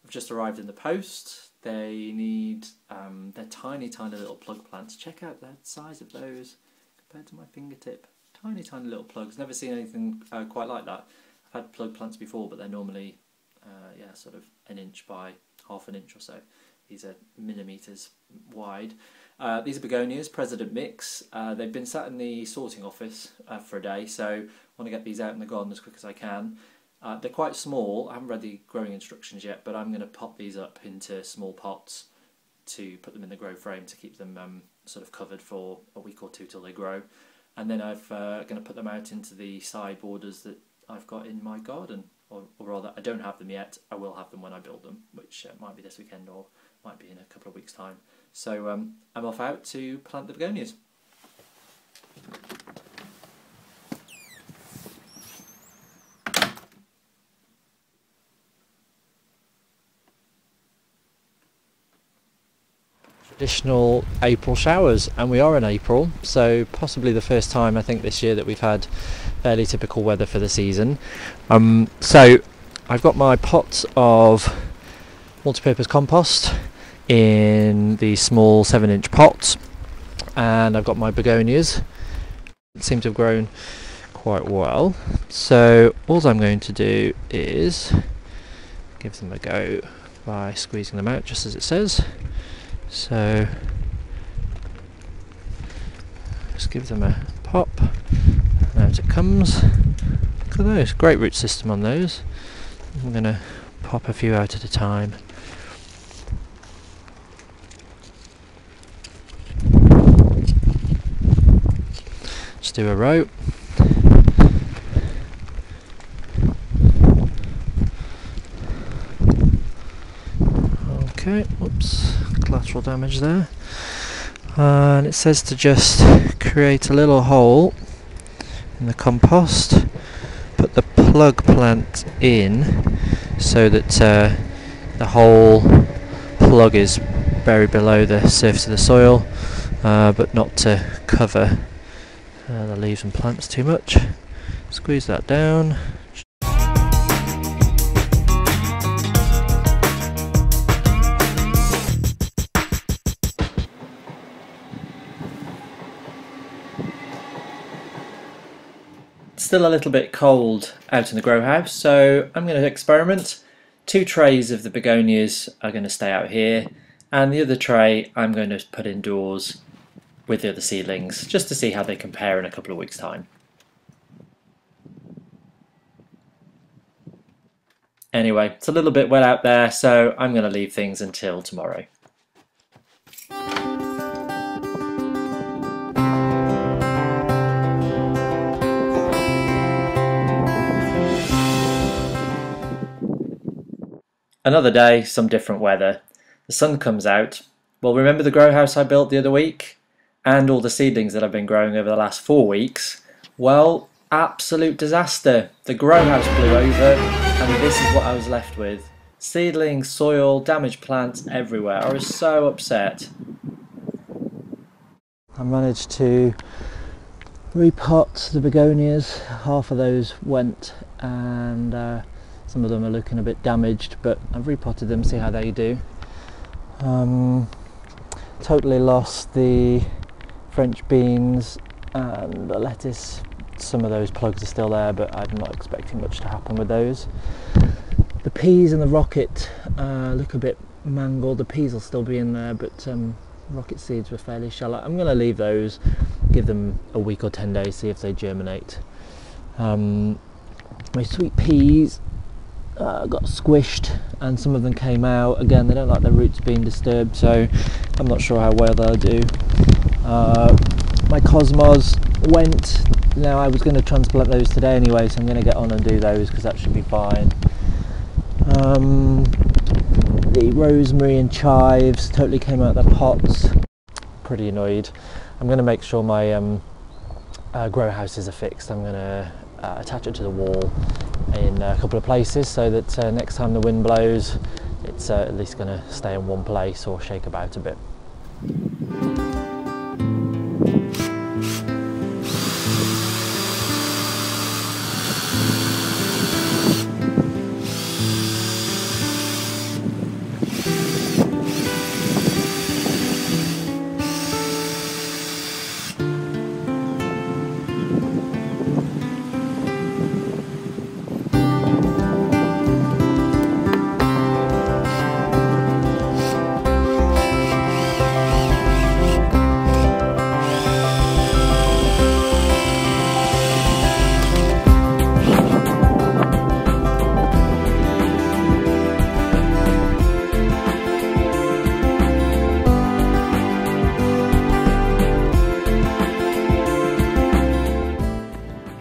have just arrived in the post. They need, they're tiny little plug plants. Check out the size of those compared to my fingertip. Tiny little plugs. Never seen anything quite like that. I've had plug plants before, but they're normally, yeah, sort of an inch by half an inch or so. These are millimetres wide. These are begonias, President Mix. They've been sat in the sorting office for a day, so I want to get these out in the garden as quick as I can. They're quite small. I haven't read the growing instructions yet, but I'm going to pop these up into small pots to put them in the grow frame to keep them sort of covered for a week or two till they grow. And then I'm going to put them out into the side borders that I've got in my garden. Or rather, I don't have them yet. I will have them when I build them, which might be this weekend or might be in a couple of weeks' time. So I'm off out to plant the begonias. Traditional April showers, and we are in April, so possibly the first time I think this year that we've had fairly typical weather for the season. So I've got my pots of multi-purpose compost in the small 7-inch pots, and I've got my begonias. They seem to have grown quite well, so all I'm going to do is give them a go by squeezing them out just as it says. So just give them a pop, and out it comes. Look at those, great root system on those. I'm going to pop a few out at a time. Just do a row. Okay, whoops, collateral damage there. And it says to just create a little hole in the compost, put the plug plant in so that the whole plug is buried below the surface of the soil, but not to cover the leaves and plants too much. Squeeze that down. Still a little bit cold out in the grow house, so I'm going to experiment. 2 trays of the begonias are going to stay out here, and the other tray I'm going to put indoors with the other seedlings, just to see how they compare in a couple of weeks' time. Anyway, it's a little bit wet out there, so I'm going to leave things until tomorrow. Another day, some different weather. The sun comes out. Well, remember the grow house I built the other week? And all the seedlings that I've been growing over the last 4 weeks? Well, absolute disaster. The grow house blew over, and this is what I was left with. Seedlings, soil, damaged plants everywhere. I was so upset. I managed to repot the begonias. Half of those went, and some of them are looking a bit damaged, but I've repotted them, see how they do. Totally lost the French beans and the lettuce. Some of those plugs are still there, but I'm not expecting much to happen with those. The peas and the rocket look a bit mangled. The peas will still be in there, but rocket seeds were fairly shallow. I'm going to leave those, give them a week or 10 days, see if they germinate. My sweet peas got squished, and some of them came out. Again, they don't like their roots being disturbed, so I'm not sure how well they'll do. My cosmos went. Now I was going to transplant those today anyway, so I'm going to get on and do those because that should be fine. The rosemary and chives totally came out of their pots. Pretty annoyed. I'm going to make sure my grow houses are fixed. I'm going to attach it to the wall in a couple of places so that next time the wind blows it's at least going to stay in one place or shake about a bit.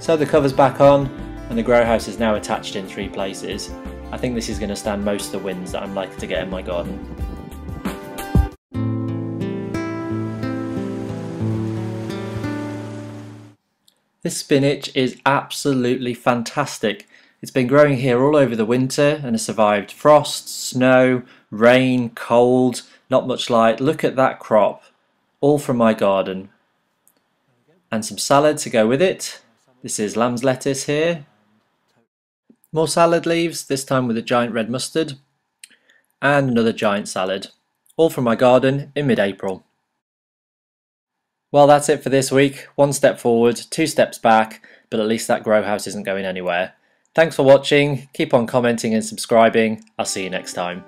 So the cover's back on and the grow house is now attached in 3 places. I think this is going to stand most of the winds that I'm likely to get in my garden. This spinach is absolutely fantastic. It's been growing here all over the winter and has survived frost, snow, rain, cold, not much light. Look at that crop, all from my garden. And some salad to go with it. This is lamb's lettuce here. More salad leaves, this time with a giant red mustard. And another giant salad, all from my garden in mid-April. Well, that's it for this week. 1 step forward, 2 steps back, but at least that grow house isn't going anywhere. Thanks for watching, keep on commenting and subscribing. I'll see you next time.